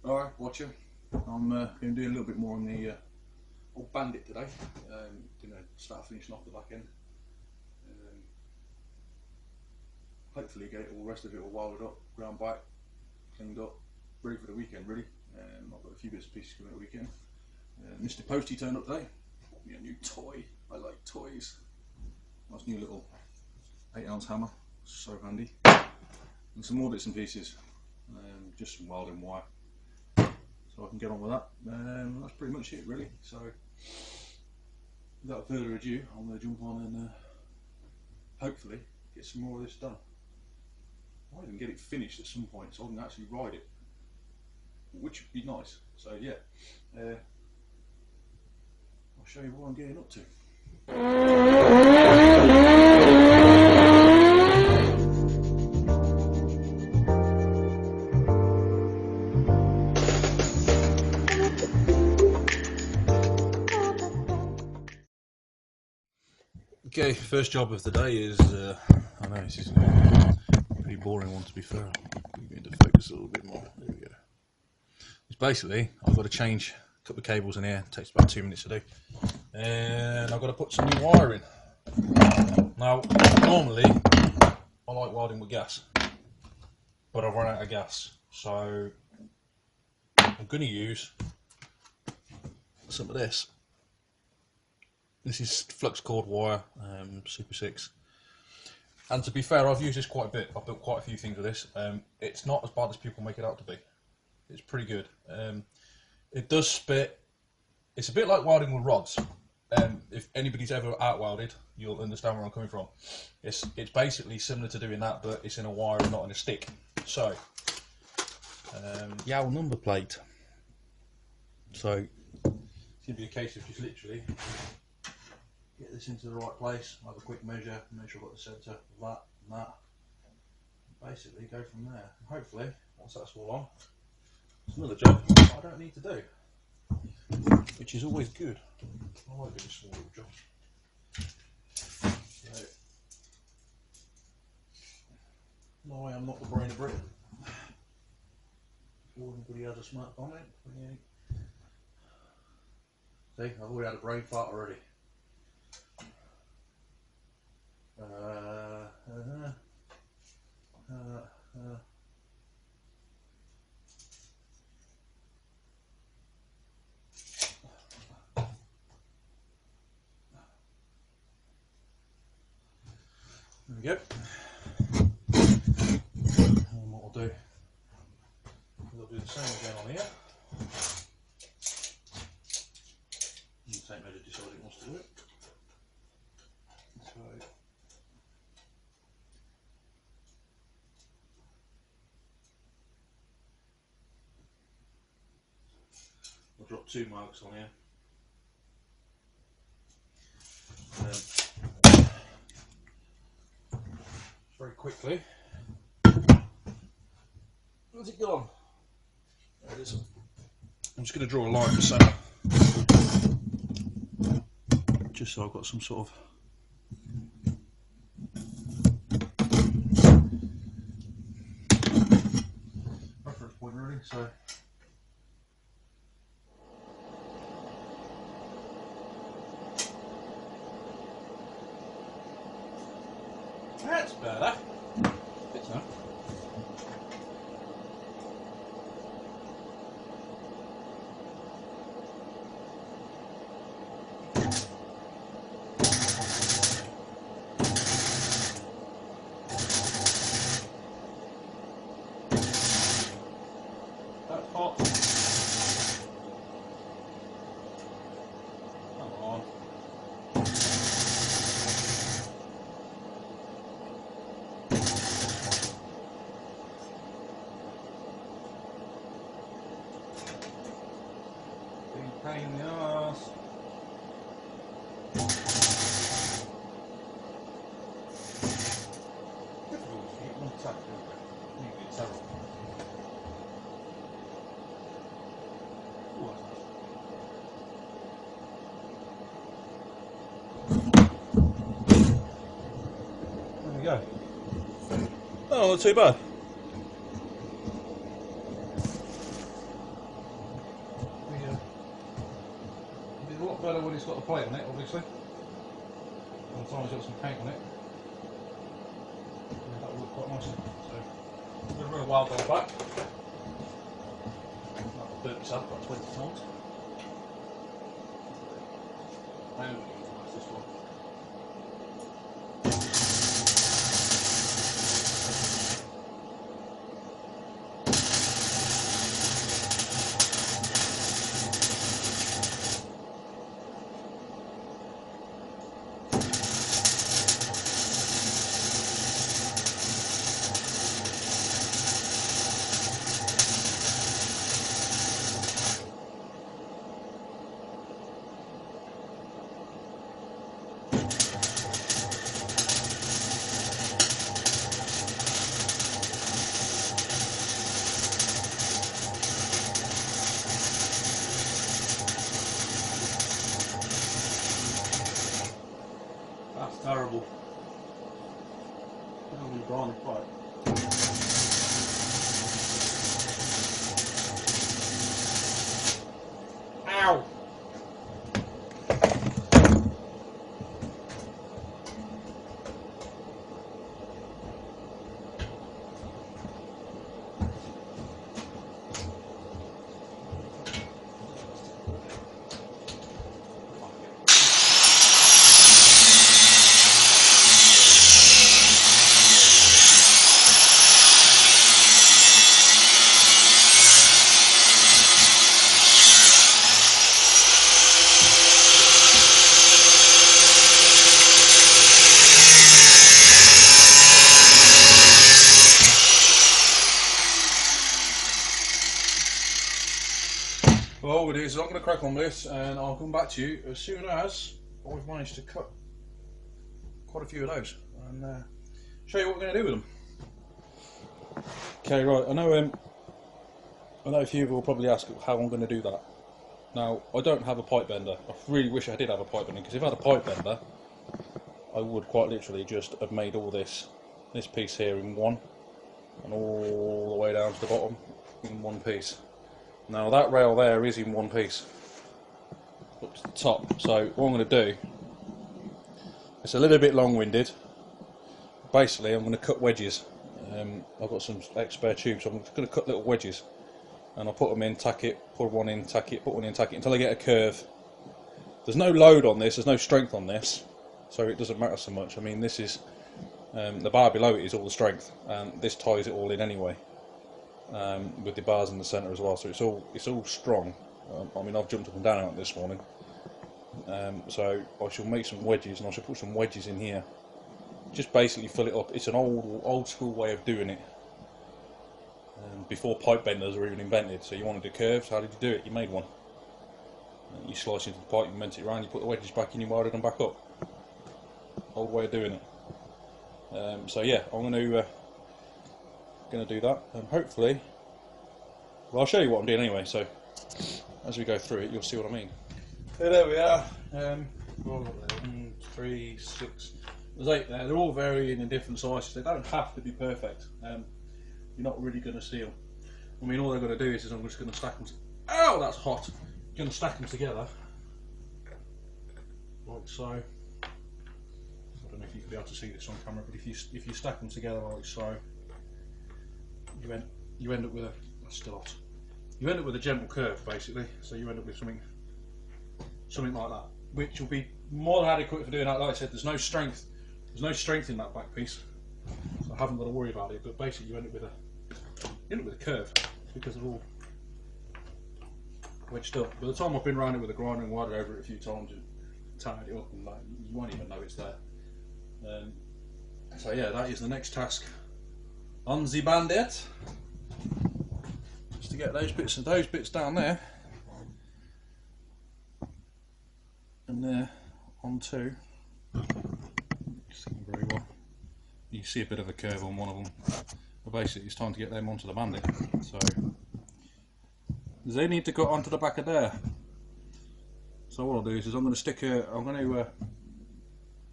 Alright, watcher. I'm going to do a little bit more on the old bandit today. Going to start finishing off the back end. Hopefully get it all, rest of it all welded up, ground back, cleaned up, ready for the weekend really. I've got a few bits and pieces coming at the weekend. Mr. Posty turned up today. Bought me a new toy. I like toys. Nice new little 8-ounce hammer, so handy. And some more bits and pieces, just some welding wire, so I can get on with that. That's pretty much it really. So without further ado, I'm going to jump on and hopefully get some more of this done. I might even get it finished at some point so I can actually ride it, which would be nice. So yeah, I'll show you what I'm getting up to. Okay, first job of the day is, I know this is a pretty boring one to be fair, I'll get into focus a little bit more, there we go. It's basically, I've got to change a couple of cables in here, it takes about 2 minutes to do, and I've got to put some new wire in. Now, normally, I like welding with gas, but I've run out of gas, so I'm going to use some of this. This is flux cord wire, Super 6. And to be fair, I've used this quite a bit. I've built quite a few things with this. It's not as bad as people make it out to be. It's pretty good. It does spit. It's a bit like welding with rods. If anybody's ever out welded, you'll understand where I'm coming from. It's basically similar to doing that, but it's in a wire and not in a stick. So, Yow number plate. So, it's going to be a case of just literally get this into the right place, have a quick measure, make sure I've got the centre of that and that. Basically go from there. And hopefully, once that's all on, it's another job I don't need to do, which is always good. I like doing small little jobs. So, no, I am not the brain of Britain. If anybody has a smart comment, see, I've already had a brain fart already. There we go. And what I'll do is I'll do the same again on here. And the tape measure decides it wants to do it. So I'll drop 2 marks on here. Very quickly. Where's it gone? There it is. I'm just going to draw a line in the centre, just so I've got some sort of reference point really. So that's better. Fits now. That's hot. Come on. Pain in the arse. Difficult to get one tap, isn't it? Terrible. There we go. Oh, not too bad. lot better when it's got a plate on it, obviously. Sometimes it's got some paint on it. Yeah, that will look quite nicely. So, I'm going to run a wild dog back. I've burnt this up about 20 times. And this one. That's terrible. I don't want garlic pipe. Ow! Well, what it is, I'm going to crack on this and I'll come back to you as soon as I've managed to cut quite a few of those and show you what we're going to do with them. Okay, right, I know a few of you will probably ask how I'm going to do that. Now, I don't have a pipe bender. I really wish I did have a pipe bender, because if I had a pipe bender, I would quite literally just have made all this piece here in one, and all the way down to the bottom in one piece. Now that rail there is in one piece up to the top, so what I'm going to do, it's a little bit long-winded. Basically I'm going to cut wedges. I've got some spare tubes, so I'm just going to cut little wedges and I'll put them in, tack it, put one in, tack it, put one in, tack it until I get a curve. There's no load on this, there's no strength on this, so it doesn't matter so much. I mean, this is the bar below it is all the strength, and this ties it all in anyway. With the bars in the centre as well, so it's all strong. I mean, I've jumped up and down on it this morning, so I shall make some wedges, and I shall put some wedges in here. Just basically fill it up. It's an old school way of doing it. Before pipe benders were even invented. So you wanted the curves. How did you do it? You made one. You slice into the pipe, you bent it around, you put the wedges back in, you welded them back up. Old way of doing it. So yeah, I'm going to do that, and hopefully, well, I'll show you what I'm doing anyway, so as we go through it you'll see what I mean. So there we are. 1, 3, 6, there's 8 there. They're all varying in different sizes. They don't have to be perfect. You're not really going to see them. I mean, all they're going to do is I'm just going to stack them. Ow, that's hot. I'm going to stack them together like so. I don't know if you can be able to see this on camera, but if you stack them together like so, you end up with you end up with a gentle curve, basically. So you end up with something like that, which will be more than adequate for doing that. Like I said, there's no strength in that back piece, so I haven't got to worry about it. But basically, you end up with a curve because they're all wedged up. By the time I've been around it with a grinder and wired over it a few times and tied it up, and like, you won't even know it's there. So yeah, that is the next task on the bandit, just to get those bits down there and there onto. Very well. You see a bit of a curve on one of them, but basically it's time to get them onto the bandit. So they need to go onto the back of there. So what I'll do is I'm going to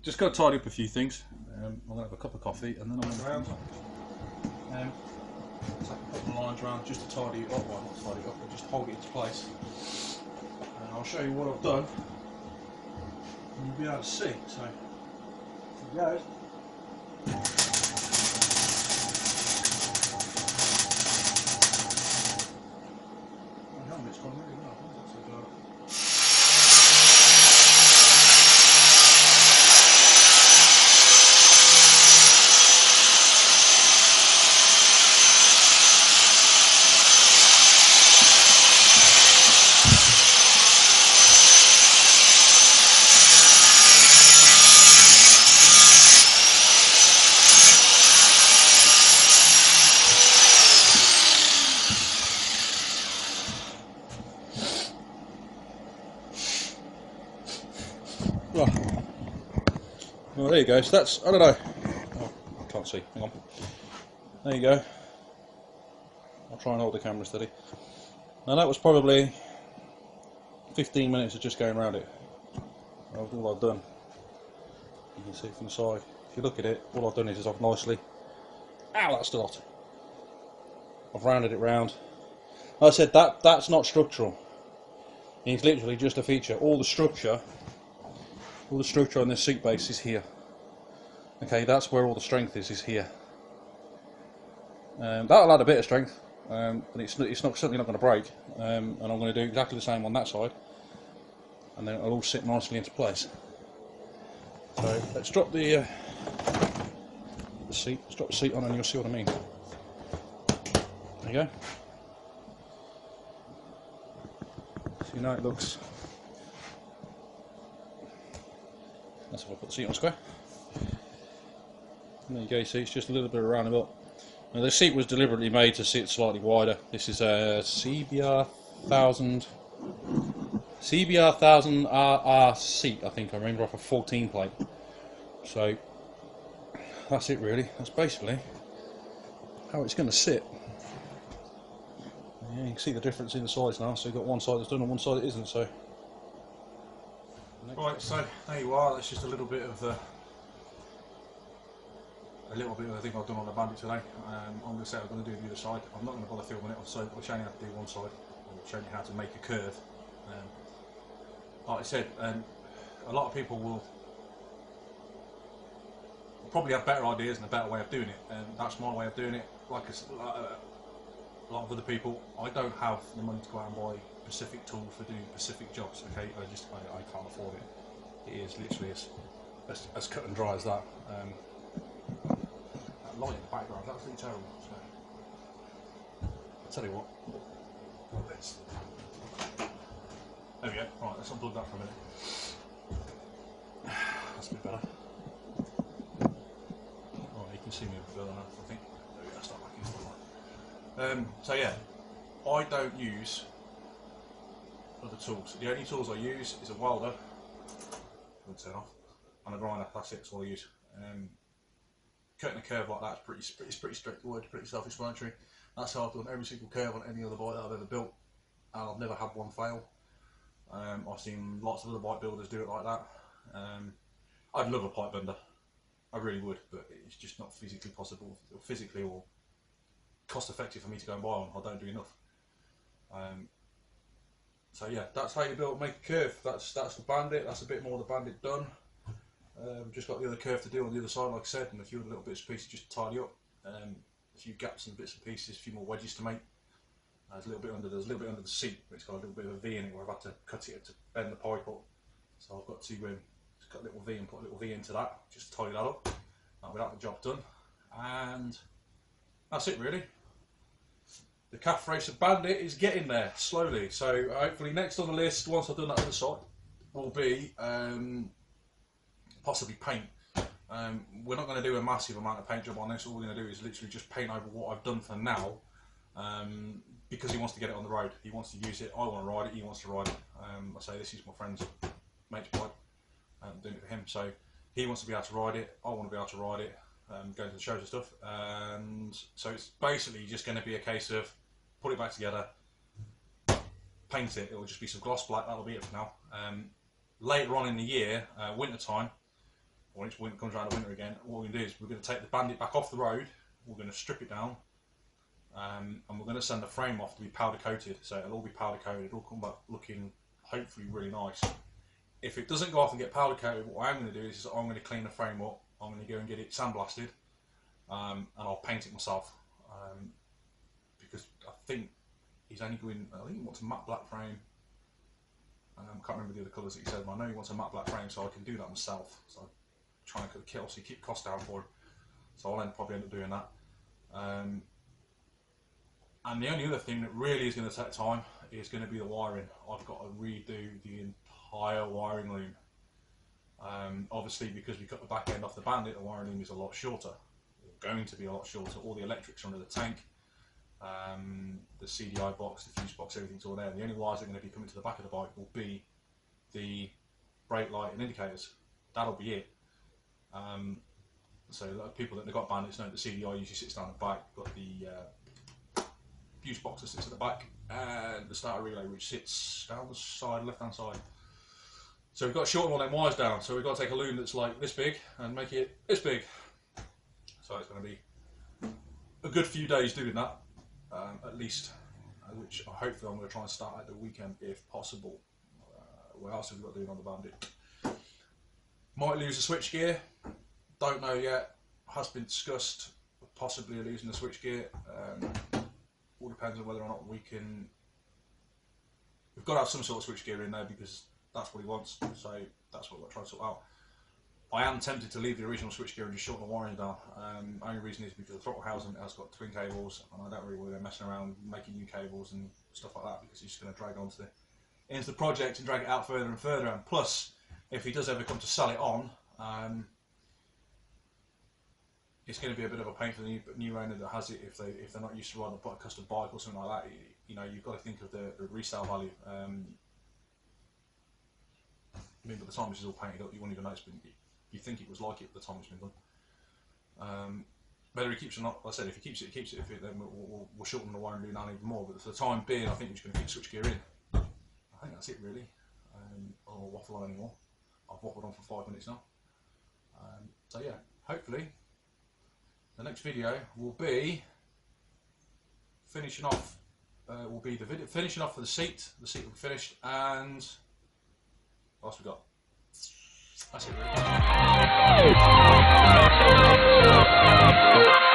just go tidy up a few things. I'm going to have a cup of coffee and then I'm going to go around. So I can put the lines around just to tidy it up, well not tidy it up, but just hold it into place. And I'll show you what I've done and you'll be able to see. So there it goes. My helmet's gone really well. Well, there you go. So that's, I don't know. Oh, I can't see. Hang on. There you go. I'll try and hold the camera steady. Now that was probably 15 minutes of just going around it. That's all I've done. You can see from the side. If you look at it, all I've done is I've nicely. Ow, that's still hot. I've rounded it round. Like I said, that's not structural. It's literally just a feature. All the structure on this seat base is here. Okay, that's where all the strength is here. That'll add a bit of strength, but it's not certainly not going to break. And I'm going to do exactly the same on that side, and then it'll all sit nicely into place. So let's drop the seat. Let's drop the seat on, and you'll see what I mean. There you go. So you know it looks. That's if I put the seat on square. And there you go, see it's just a little bit of a roundabout. Now the seat was deliberately made to sit slightly wider. This is a CBR 1000 RR seat, I think I remember, off a 14 plate. So that's it really, that's basically how it's going to sit. Yeah, you can see the difference in the size now, so you've got one side that's done and one side that isn't. So right, so there you are. That's just a little bit of the thing I've done on the bandit today. I'm going to say I'm going to do the other side. I'm not going to bother filming it, so I'll show you how to do one side. I'll show you how to make a curve. Like I said, a lot of people will probably have better ideas and a better way of doing it, and that's my way of doing it. Like a lot of other people, I don't have the money to go out and buy specific tools for doing specific jobs. Okay, I can't afford it. It is literally as cut and dry as that. That light in the background is absolutely terrible. So I'll tell you what. There we go. Right, let's unplug that for a minute. That's a bit better. Oh, you can see me a bit better now, I think. There we go. Start back into the light. So yeah, I don't use other tools. The only tools I use is a welder, turn off, and a grinder. That's it. That's all I use. Cutting a curve like that is pretty straightforward, pretty self-explanatory. That's how I've done every single curve on any other bike that I've ever built, and I've never had one fail. I've seen lots of other bike builders do it like that. I'd love a pipe bender, I really would, but it's just not physically possible, or physically or cost effective for me to go and buy one. I don't do enough. So yeah, that's how you make a curve. That's the bandit. That's a bit more of the bandit done. Just got the other curve to do on the other side, like I said, and a few other little bits and pieces just to tidy up. A few gaps and bits and pieces, a few more wedges to make. There's a little bit under the seat, but it's got a little bit of a V in it where I've had to cut it to bend the pipe up. So I've got to just cut a little V and put a little V into that, just to tidy that up. Without the job done, and that's it really. The calf racer bandit is getting there slowly. So hopefully next on the list, once I've done that other side, will be possibly paint. We're not going to do a massive amount of paint job on this. All we're going to do is literally just paint over what I've done for now, because he wants to get it on the road. He wants to use it. I want to ride it. He wants to ride it. I say this is my friend's mate's bike. I'm doing it for him. So he wants to be able to ride it. I want to be able to ride it. Go to the shows and stuff. And so it's basically just going to be a case of put it back together, paint it. It will just be some gloss black. That'll be it for now. Later on in the year, winter time, when winter comes around, the winter again, what we're going to do is we're going to take the bandit back off the road. We're going to strip it down, and we're going to send the frame off to be powder coated. So it'll all be powder coated. It'll come back looking hopefully really nice. if it doesn't go off and get powder coated, what I'm going to do is I'm going to clean the frame up. I'm going to go and get it sandblasted, and I'll paint it myself, because I think he's only going. I think he wants a matte black frame. I can't remember the other colours that he said, but I know he wants a matte black frame, so I can do that myself. So I'm trying to obviously keep costs down for him. So I'll probably end up doing that. And the only other thing that really is going to take time is going to be the wiring. I've got to redo the entire wiring loom. Obviously, because we cut the back end off the Bandit, the wiring loom is a lot shorter. It's going to be a lot shorter. All the electrics are under the tank. The CDI box, the fuse box, everything's all there. The only wires that are going to be coming to the back of the bike will be the brake light and indicators. That'll be it. So people that have got Bandits know that the CDI usually sits down the back. Got the fuse box that sits at the back, and the starter relay which sits down the side, left hand side. So we've got to shorten all them wires down. So we've got to take a loom that's like this big and make it this big. So it's going to be a good few days doing that, at least. Which hopefully I'm going to try and start at the weekend if possible. What else have we got doing on the Bandit? Might lose the switch gear. Don't know yet. Has been discussed. Possibly losing the switch gear. All depends on whether or not we can. We've got to have some sort of switch gear in there because that's what he wants. So that's what we're trying to sort out. I am tempted to leave the original switchgear and just shorten the wiring down. Only reason is because the throttle housing has got twin cables, and I don't really want to go messing around making new cables and stuff like that because it's just going to drag onto into the project and drag it out further and further. And plus, if he does ever come to sell it on, it's going to be a bit of a pain for the new owner that has it if they're not used to riding a custom bike or something like that. You know, you've got to think of the resale value. I mean, by the time this is all painted up, you won't even notice. You think it was like it at the time it's been done. Whether he keeps it or not, like I said, if he keeps it, he keeps it. If it, then we'll shorten the wiring down even more. But for the time being, I think we're just going to keep switchgear in. I think that's it really. I don't waffle on anymore. I've waffled on for 5 minutes now. So yeah, hopefully the next video will be finishing off. Will be the video finishing off for the seat. The seat will be finished, and what else we got? That's it really.